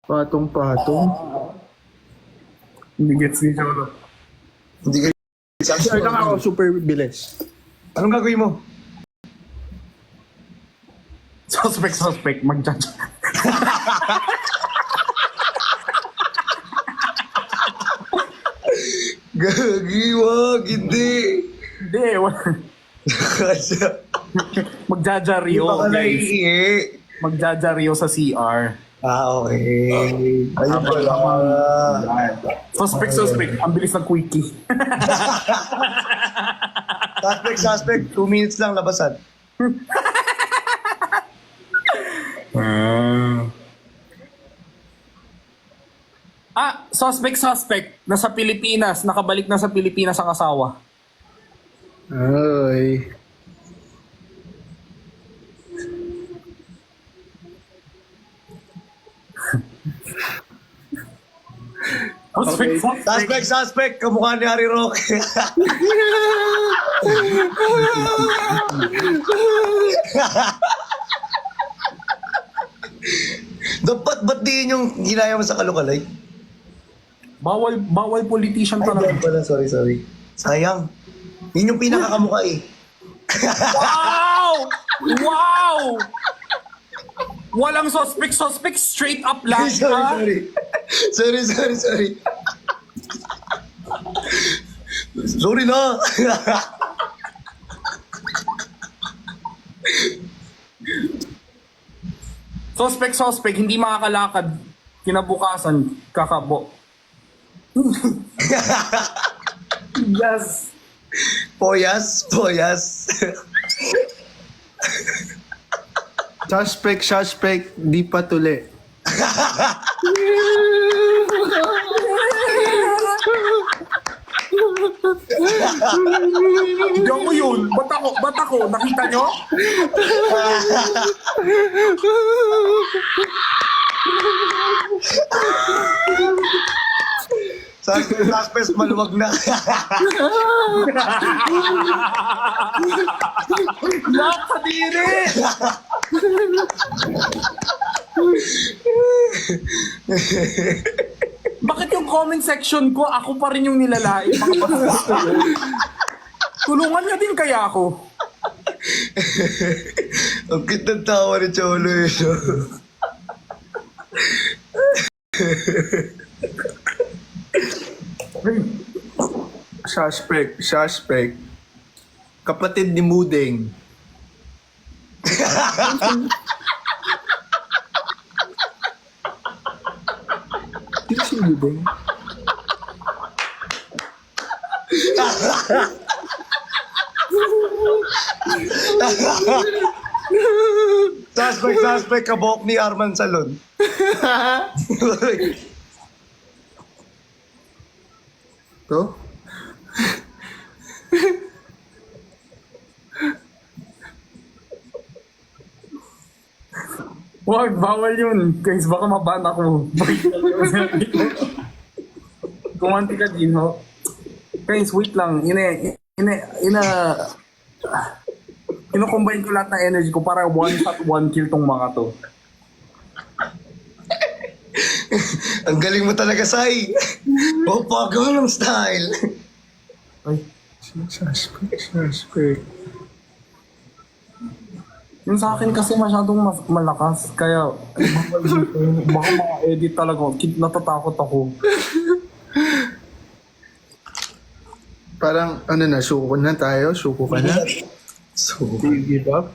Patong-patong. Hindi gets ni Cholo. Hindi ka... Sure lang ako, super bilis. Anong gagawin mo? Suspect, mag-judge. Gagi, wag, hindi. Hindi, Kasi, magjajaryo, baka guys. naiihi. Magjajaryo sa CR. Ah, okay. Ayun pala. Suspect. Ang bilis ng quickie. Suspect. 2 minutes lang labasan. Suspect. Nasa Pilipinas. Nakabalik na sa Pilipinas ang asawa. Ay. Suspect. Kamukha ni Harry Roque. Dapat ba't di yung ginaya mo sa kalukalay? Bawal politician Ay, talaga. doon pala. Sorry. Sayang. Yun yung pinakakamukha eh. Wow! Walang suspect. Straight up lang. Sorry. Sorry na. Suspect. Hindi makakalakad. Kinabukasan, kakabo. Yes. Poyas. Suspect, di pa tuli. Diyan ko yun. Ba't ako? Nakita nyo? Suspect, maluwag na. Nakadiri! Bakit yung comment section ko, ako pa rin yung nilalain? Mga basta. Tulungan niya din kaya ako. Ang cute ng tawa ni Cholo eh. Suspect. Kapatid ni Mudeng. Sino si Mudeng? Suspect, kabok ni Arman Salon. To? Wag, bawal yun. Guys, baka maban ako. Kumanti ka din, ho. Guys, wait lang. Ino-combine ko lahat ng energy ko para one shot, one kill tong mga to. Ang galing mo talaga, Sai. Opa, Gangnam Style. Ay, Suspect. yung sa akin kasi masyadong malakas. Kaya, baka ma-edit talaga. Natatakot ako. Parang, suko na tayo? Suko ka na? So, Do you give up?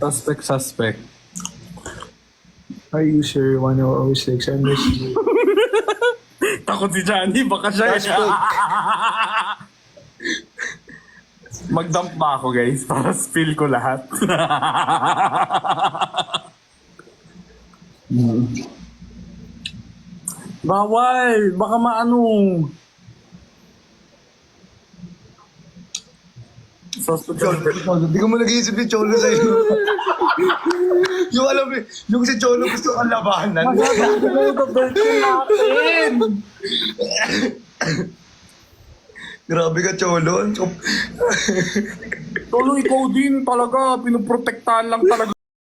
Suspect. Are you sure 1006? I miss you. Takot si Johnny, baka siya. Mag-dump ba ako, guys? Para spill ko lahat. Bawal! Baka maano. Hindi ko mo nag-iisip ni Cholo sa'yo. Yung alam mo, yung si Cholo gusto kang labanan. Grabe ka, Cholo. Tolo, ikaw din talaga. Pinoprotektahan lang talaga.